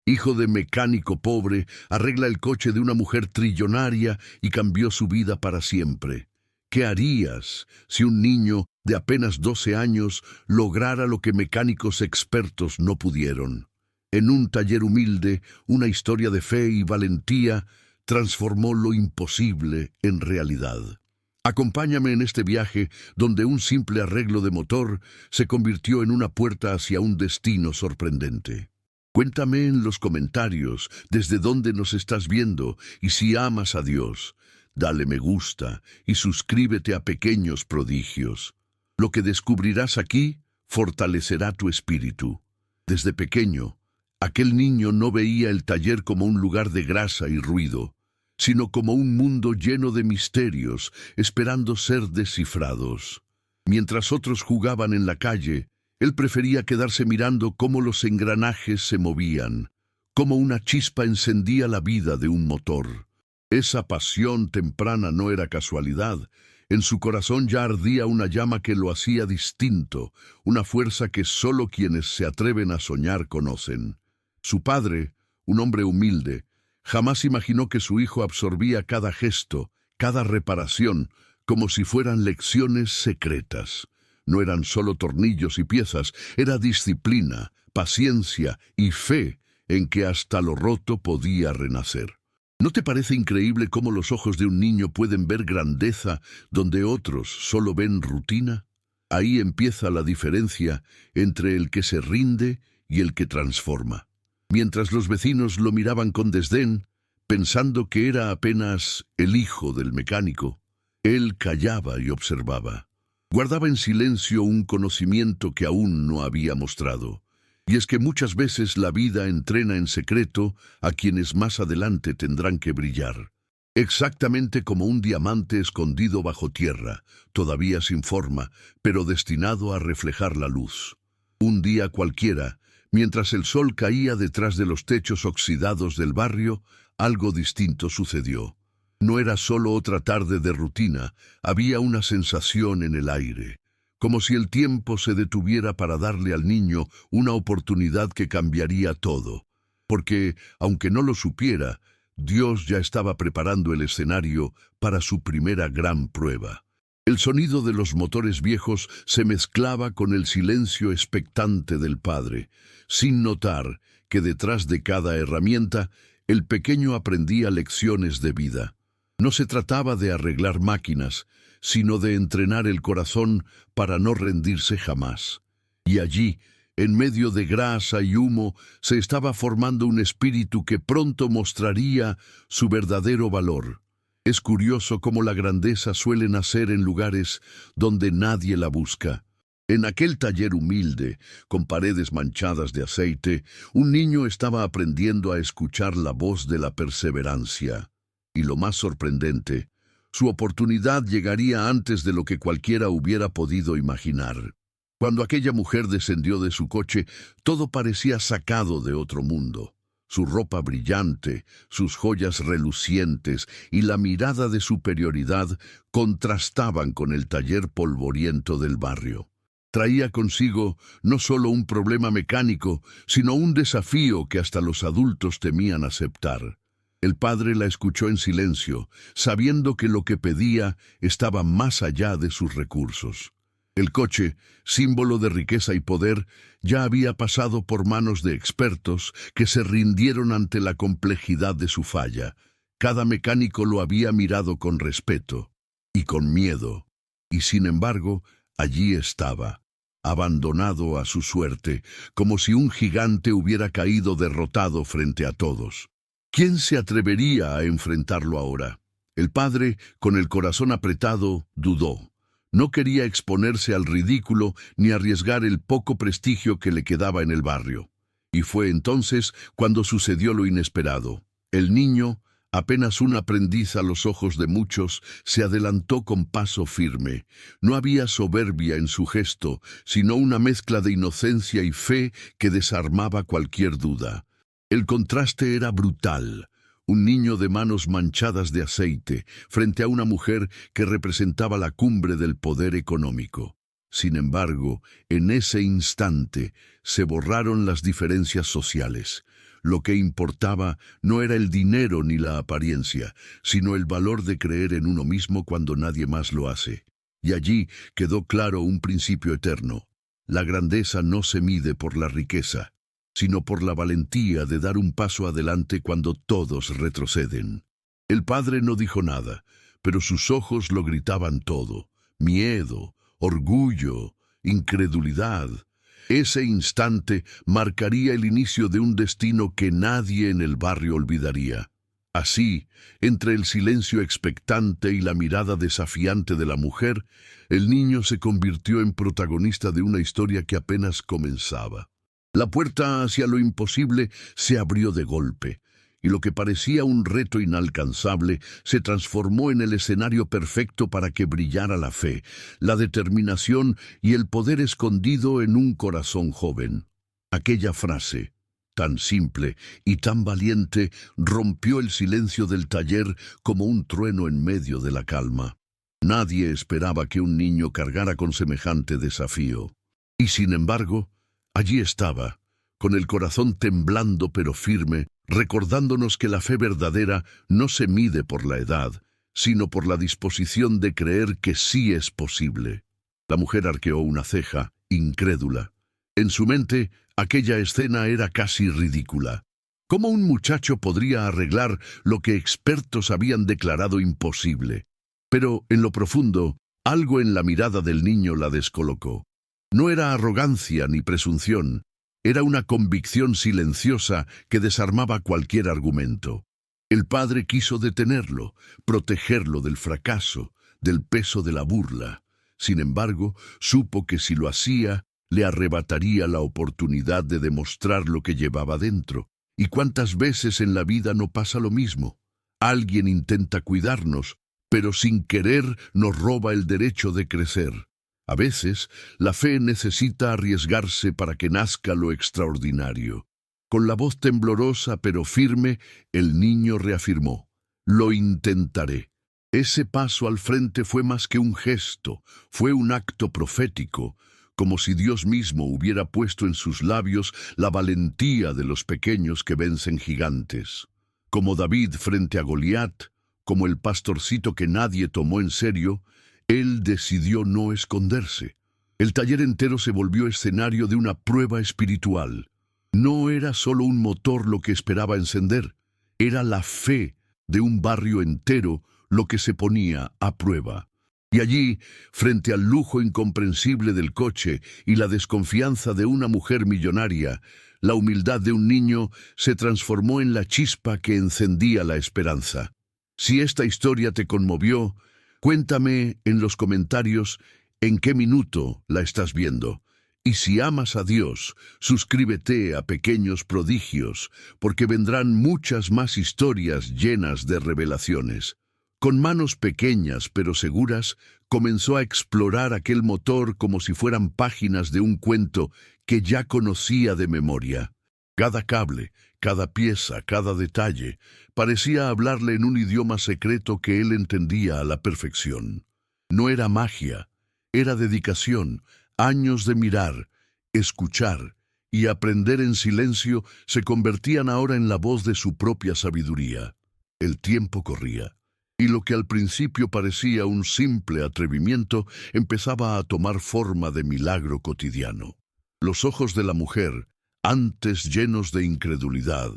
hijo de mecánico pobre, arregla el coche de una mujer trillonaria y cambió su vida para siempre. ¿Qué harías si un niño de apenas 12 años lograra lo que mecánicos expertos no pudieron? En un taller humilde, una historia de fe y valentía transformó lo imposible en realidad. Acompáñame en este viaje donde un simple arreglo de motor se convirtió en una puerta hacia un destino sorprendente. Cuéntame en los comentarios desde dónde nos estás viendo y si amas a Dios. Dale me gusta y suscríbete a Pequeños Prodigios. Lo que descubrirás aquí fortalecerá tu espíritu. Desde pequeño, aquel niño no veía el taller como un lugar de grasa y ruido, sino como un mundo lleno de misterios, esperando ser descifrados. Mientras otros jugaban en la calle, él prefería quedarse mirando cómo los engranajes se movían, cómo una chispa encendía la vida de un motor. Esa pasión temprana no era casualidad. En su corazón ya ardía una llama que lo hacía distinto, una fuerza que solo quienes se atreven a soñar conocen. Su padre, un hombre humilde, jamás imaginó que su hijo absorbía cada gesto, cada reparación, como si fueran lecciones secretas. No eran solo tornillos y piezas, era disciplina, paciencia y fe en que hasta lo roto podía renacer. ¿No te parece increíble cómo los ojos de un niño pueden ver grandeza donde otros solo ven rutina? Ahí empieza la diferencia entre el que se rinde y el que transforma. Mientras los vecinos lo miraban con desdén, pensando que era apenas el hijo del mecánico, él callaba y observaba. Guardaba en silencio un conocimiento que aún no había mostrado. Y es que muchas veces la vida entrena en secreto a quienes más adelante tendrán que brillar. Exactamente como un diamante escondido bajo tierra, todavía sin forma, pero destinado a reflejar la luz. Un día cualquiera, mientras el sol caía detrás de los techos oxidados del barrio, algo distinto sucedió. No era solo otra tarde de rutina, había una sensación en el aire, como si el tiempo se detuviera para darle al niño una oportunidad que cambiaría todo. Porque, aunque no lo supiera, Dios ya estaba preparando el escenario para su primera gran prueba. El sonido de los motores viejos se mezclaba con el silencio expectante del padre, sin notar que detrás de cada herramienta el pequeño aprendía lecciones de vida. No se trataba de arreglar máquinas, sino de entrenar el corazón para no rendirse jamás. Y allí, en medio de grasa y humo, se estaba formando un espíritu que pronto mostraría su verdadero valor. Es curioso cómo la grandeza suele nacer en lugares donde nadie la busca. En aquel taller humilde, con paredes manchadas de aceite, un niño estaba aprendiendo a escuchar la voz de la perseverancia. Y lo más sorprendente, su oportunidad llegaría antes de lo que cualquiera hubiera podido imaginar. Cuando aquella mujer descendió de su coche, todo parecía sacado de otro mundo. Su ropa brillante, sus joyas relucientes y la mirada de superioridad contrastaban con el taller polvoriento del barrio. Traía consigo no solo un problema mecánico, sino un desafío que hasta los adultos temían aceptar. El padre la escuchó en silencio, sabiendo que lo que pedía estaba más allá de sus recursos. El coche, símbolo de riqueza y poder, ya había pasado por manos de expertos que se rindieron ante la complejidad de su falla. Cada mecánico lo había mirado con respeto y con miedo, y sin embargo, allí estaba, abandonado a su suerte, como si un gigante hubiera caído derrotado frente a todos. ¿Quién se atrevería a enfrentarlo ahora? El padre, con el corazón apretado, dudó. No quería exponerse al ridículo ni arriesgar el poco prestigio que le quedaba en el barrio. Y fue entonces cuando sucedió lo inesperado. El niño, apenas un aprendiz a los ojos de muchos, se adelantó con paso firme. No había soberbia en su gesto, sino una mezcla de inocencia y fe que desarmaba cualquier duda. El contraste era brutal. Un niño de manos manchadas de aceite frente a una mujer que representaba la cumbre del poder económico. Sin embargo, en ese instante se borraron las diferencias sociales. Lo que importaba no era el dinero ni la apariencia, sino el valor de creer en uno mismo cuando nadie más lo hace. Y allí quedó claro un principio eterno. La grandeza no se mide por la riqueza, sino por la valentía de dar un paso adelante cuando todos retroceden. El padre no dijo nada, pero sus ojos lo gritaban todo: miedo, orgullo, incredulidad. Ese instante marcaría el inicio de un destino que nadie en el barrio olvidaría. Así, entre el silencio expectante y la mirada desafiante de la mujer, el niño se convirtió en protagonista de una historia que apenas comenzaba. La puerta hacia lo imposible se abrió de golpe, y lo que parecía un reto inalcanzable se transformó en el escenario perfecto para que brillara la fe, la determinación y el poder escondido en un corazón joven. Aquella frase, tan simple y tan valiente, rompió el silencio del taller como un trueno en medio de la calma. Nadie esperaba que un niño cargara con semejante desafío. Y sin embargo, allí estaba, con el corazón temblando pero firme, recordándonos que la fe verdadera no se mide por la edad, sino por la disposición de creer que sí es posible. La mujer arqueó una ceja, incrédula. En su mente, aquella escena era casi ridícula. ¿Cómo un muchacho podría arreglar lo que expertos habían declarado imposible? Pero, en lo profundo, algo en la mirada del niño la descolocó. No era arrogancia ni presunción, era una convicción silenciosa que desarmaba cualquier argumento. El padre quiso detenerlo, protegerlo del fracaso, del peso de la burla. Sin embargo, supo que si lo hacía, le arrebataría la oportunidad de demostrar lo que llevaba dentro. ¿Y cuántas veces en la vida no pasa lo mismo? Alguien intenta cuidarnos, pero sin querer nos roba el derecho de crecer. A veces, la fe necesita arriesgarse para que nazca lo extraordinario. Con la voz temblorosa pero firme, el niño reafirmó: «Lo intentaré». Ese paso al frente fue más que un gesto, fue un acto profético, como si Dios mismo hubiera puesto en sus labios la valentía de los pequeños que vencen gigantes. Como David frente a Goliat, como el pastorcito que nadie tomó en serio, él decidió no esconderse. El taller entero se volvió escenario de una prueba espiritual. No era solo un motor lo que esperaba encender, era la fe de un barrio entero lo que se ponía a prueba. Y allí, frente al lujo incomprensible del coche y la desconfianza de una mujer millonaria, la humildad de un niño se transformó en la chispa que encendía la esperanza. Si esta historia te conmovió, cuéntame en los comentarios en qué minuto la estás viendo. Y si amas a Dios, suscríbete a Pequeños Prodigios, porque vendrán muchas más historias llenas de revelaciones. Con manos pequeñas pero seguras, comenzó a explorar aquel motor como si fueran páginas de un cuento que ya conocía de memoria. Cada cable, cada pieza, cada detalle, parecía hablarle en un idioma secreto que él entendía a la perfección. No era magia, era dedicación, años de mirar, escuchar y aprender en silencio se convertían ahora en la voz de su propia sabiduría. El tiempo corría, y lo que al principio parecía un simple atrevimiento empezaba a tomar forma de milagro cotidiano. Los ojos de la mujer, antes llenos de incredulidad,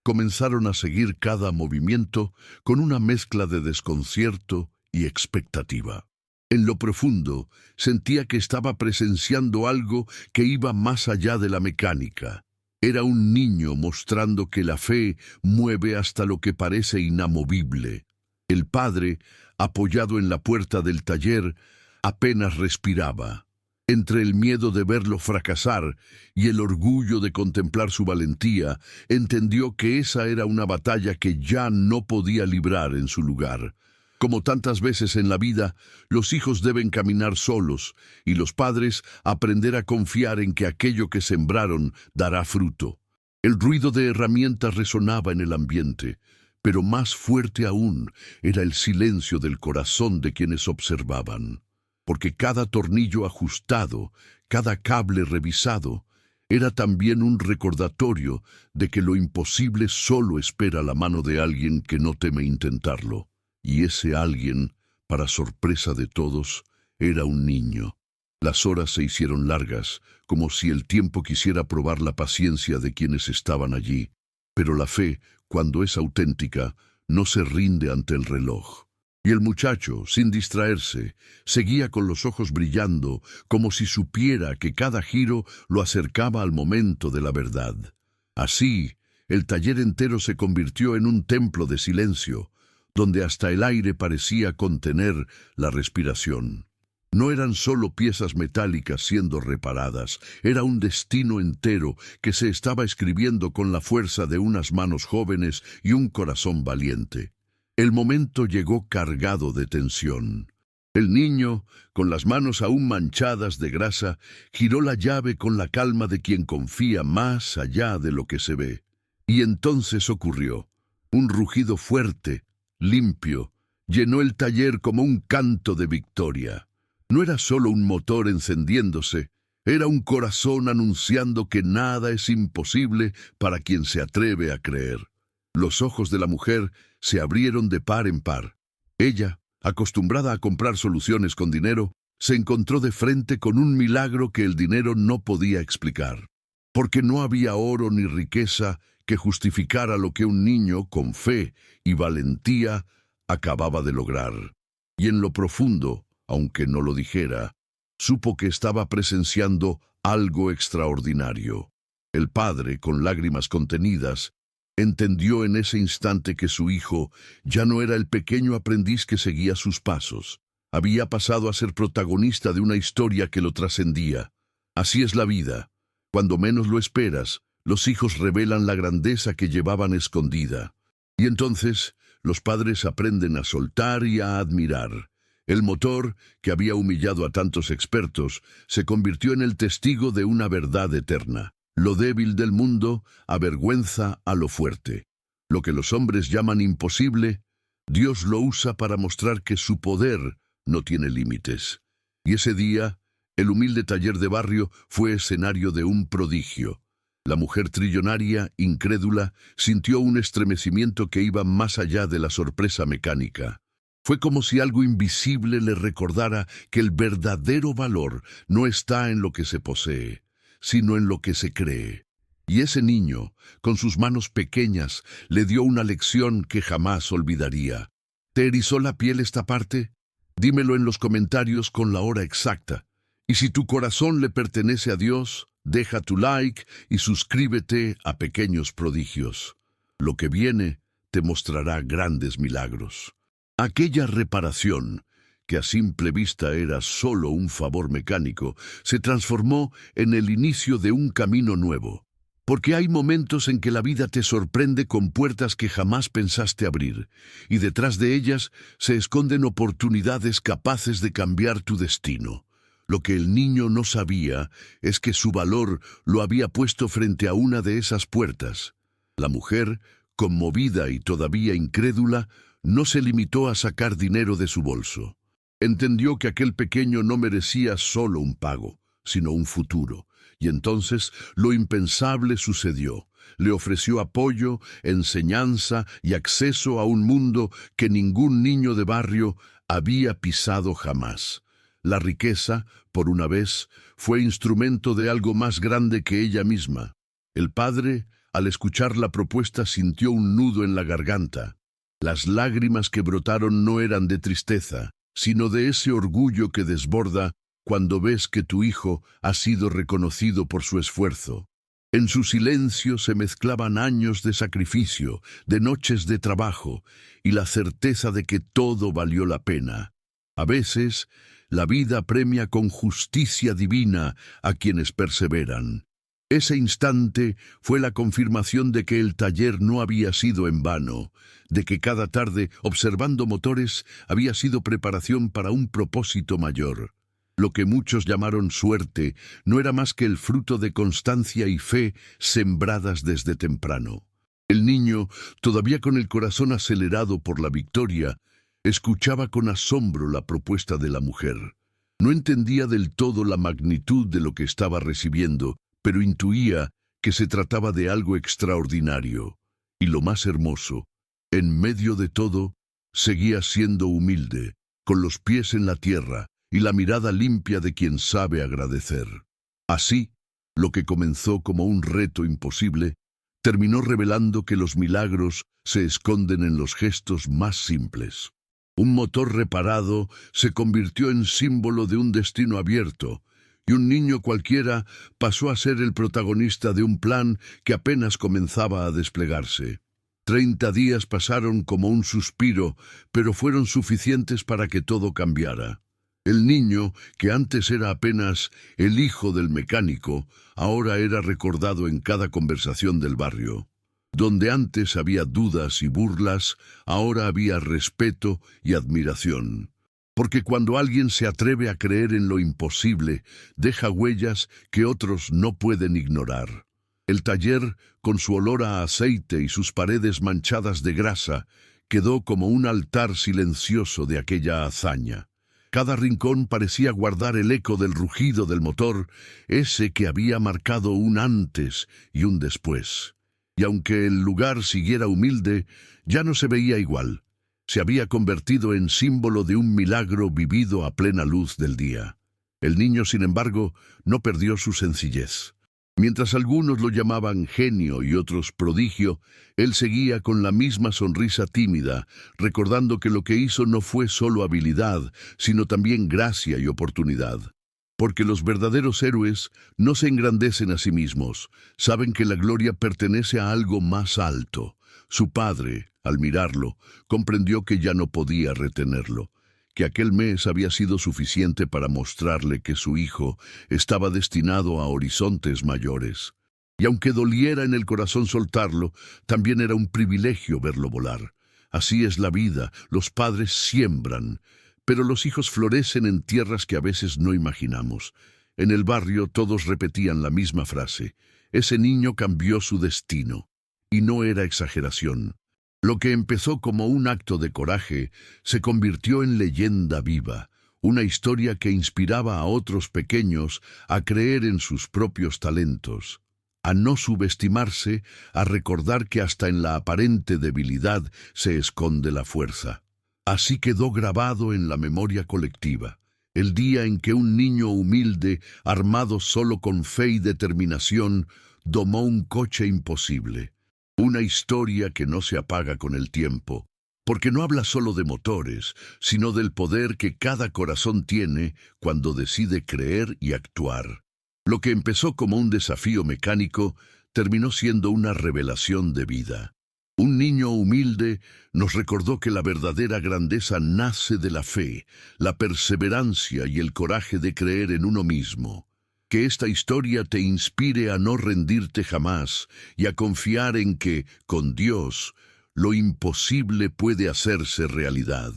comenzaron a seguir cada movimiento con una mezcla de desconcierto y expectativa. En lo profundo, sentía que estaba presenciando algo que iba más allá de la mecánica. Era un niño mostrando que la fe mueve hasta lo que parece inamovible. El padre, apoyado en la puerta del taller, apenas respiraba. Entre el miedo de verlo fracasar y el orgullo de contemplar su valentía, entendió que esa era una batalla que ya no podía librar en su lugar. Como tantas veces en la vida, los hijos deben caminar solos y los padres aprender a confiar en que aquello que sembraron dará fruto. El ruido de herramientas resonaba en el ambiente, pero más fuerte aún era el silencio del corazón de quienes observaban. Porque cada tornillo ajustado, cada cable revisado, era también un recordatorio de que lo imposible solo espera la mano de alguien que no teme intentarlo. Y ese alguien, para sorpresa de todos, era un niño. Las horas se hicieron largas, como si el tiempo quisiera probar la paciencia de quienes estaban allí. Pero la fe, cuando es auténtica, no se rinde ante el reloj. Y el muchacho, sin distraerse, seguía con los ojos brillando, como si supiera que cada giro lo acercaba al momento de la verdad. Así, el taller entero se convirtió en un templo de silencio, donde hasta el aire parecía contener la respiración. No eran solo piezas metálicas siendo reparadas, era un destino entero que se estaba escribiendo con la fuerza de unas manos jóvenes y un corazón valiente. El momento llegó cargado de tensión. El niño, con las manos aún manchadas de grasa, giró la llave con la calma de quien confía más allá de lo que se ve. Y entonces ocurrió. Un rugido fuerte, limpio, llenó el taller como un canto de victoria. No era solo un motor encendiéndose, era un corazón anunciando que nada es imposible para quien se atreve a creer. Los ojos de la mujer se abrieron de par en par. Ella, acostumbrada a comprar soluciones con dinero, se encontró de frente con un milagro que el dinero no podía explicar. Porque no había oro ni riqueza que justificara lo que un niño con fe y valentía acababa de lograr. Y en lo profundo, aunque no lo dijera, supo que estaba presenciando algo extraordinario. El padre, con lágrimas contenidas, entendió en ese instante que su hijo ya no era el pequeño aprendiz que seguía sus pasos. Había pasado a ser protagonista de una historia que lo trascendía. Así es la vida. Cuando menos lo esperas, los hijos revelan la grandeza que llevaban escondida. Y entonces, los padres aprenden a soltar y a admirar. El motor, que había humillado a tantos expertos, se convirtió en el testigo de una verdad eterna. Lo débil del mundo avergüenza a lo fuerte. Lo que los hombres llaman imposible, Dios lo usa para mostrar que su poder no tiene límites. Y ese día, el humilde taller de barrio fue escenario de un prodigio. La mujer trillonaria, incrédula, sintió un estremecimiento que iba más allá de la sorpresa mecánica. Fue como si algo invisible le recordara que el verdadero valor no está en lo que se posee, sino en lo que se cree. Y ese niño, con sus manos pequeñas, le dio una lección que jamás olvidaría. ¿Te erizó la piel esta parte? Dímelo en los comentarios con la hora exacta. Y si tu corazón le pertenece a Dios, deja tu like y suscríbete a Pequeños Prodigios. Lo que viene te mostrará grandes milagros. Aquella reparación, que a simple vista era solo un favor mecánico, se transformó en el inicio de un camino nuevo. Porque hay momentos en que la vida te sorprende con puertas que jamás pensaste abrir, y detrás de ellas se esconden oportunidades capaces de cambiar tu destino. Lo que el niño no sabía es que su valor lo había puesto frente a una de esas puertas. La mujer, conmovida y todavía incrédula, no se limitó a sacar dinero de su bolso. Entendió que aquel pequeño no merecía solo un pago, sino un futuro. Y entonces lo impensable sucedió. Le ofreció apoyo, enseñanza y acceso a un mundo que ningún niño de barrio había pisado jamás. La riqueza, por una vez, fue instrumento de algo más grande que ella misma. El padre, al escuchar la propuesta, sintió un nudo en la garganta. Las lágrimas que brotaron no eran de tristeza, sino de ese orgullo que desborda cuando ves que tu hijo ha sido reconocido por su esfuerzo. En su silencio se mezclaban años de sacrificio, de noches de trabajo, y la certeza de que todo valió la pena. A veces, la vida premia con justicia divina a quienes perseveran. Ese instante fue la confirmación de que el taller no había sido en vano, de que cada tarde, observando motores, había sido preparación para un propósito mayor. Lo que muchos llamaron suerte no era más que el fruto de constancia y fe sembradas desde temprano. El niño, todavía con el corazón acelerado por la victoria, escuchaba con asombro la propuesta de la mujer. No entendía del todo la magnitud de lo que estaba recibiendo, pero intuía que se trataba de algo extraordinario. Y lo más hermoso, en medio de todo, seguía siendo humilde, con los pies en la tierra y la mirada limpia de quien sabe agradecer. Así, lo que comenzó como un reto imposible, terminó revelando que los milagros se esconden en los gestos más simples. Un motor reparado se convirtió en símbolo de un destino abierto, y un niño cualquiera pasó a ser el protagonista de un plan que apenas comenzaba a desplegarse. 30 días pasaron como un suspiro, pero fueron suficientes para que todo cambiara. El niño, que antes era apenas el hijo del mecánico, ahora era recordado en cada conversación del barrio. Donde antes había dudas y burlas, ahora había respeto y admiración. Porque cuando alguien se atreve a creer en lo imposible, deja huellas que otros no pueden ignorar. El taller, con su olor a aceite y sus paredes manchadas de grasa, quedó como un altar silencioso de aquella hazaña. Cada rincón parecía guardar el eco del rugido del motor, ese que había marcado un antes y un después. Y aunque el lugar siguiera humilde, ya no se veía igual. Se había convertido en símbolo de un milagro vivido a plena luz del día. El niño, sin embargo, no perdió su sencillez. Mientras algunos lo llamaban genio y otros prodigio, él seguía con la misma sonrisa tímida, recordando que lo que hizo no fue solo habilidad, sino también gracia y oportunidad. Porque los verdaderos héroes no se engrandecen a sí mismos, saben que la gloria pertenece a algo más alto. Su padre, al mirarlo, comprendió que ya no podía retenerlo, que aquel mes había sido suficiente para mostrarle que su hijo estaba destinado a horizontes mayores. Y aunque doliera en el corazón soltarlo, también era un privilegio verlo volar. Así es la vida, los padres siembran, pero los hijos florecen en tierras que a veces no imaginamos. En el barrio todos repetían la misma frase: ese niño cambió su destino. Y no era exageración. Lo que empezó como un acto de coraje se convirtió en leyenda viva, una historia que inspiraba a otros pequeños a creer en sus propios talentos, a no subestimarse, a recordar que hasta en la aparente debilidad se esconde la fuerza. Así quedó grabado en la memoria colectiva, el día en que un niño humilde, armado solo con fe y determinación, domó un coche imposible. Una historia que no se apaga con el tiempo, porque no habla solo de motores, sino del poder que cada corazón tiene cuando decide creer y actuar. Lo que empezó como un desafío mecánico terminó siendo una revelación de vida. Un niño humilde nos recordó que la verdadera grandeza nace de la fe, la perseverancia y el coraje de creer en uno mismo. Que esta historia te inspire a no rendirte jamás y a confiar en que, con Dios, lo imposible puede hacerse realidad.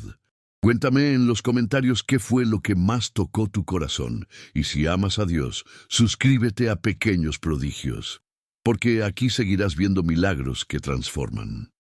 Cuéntame en los comentarios qué fue lo que más tocó tu corazón, y si amas a Dios, suscríbete a Pequeños Prodigios, porque aquí seguirás viendo milagros que transforman.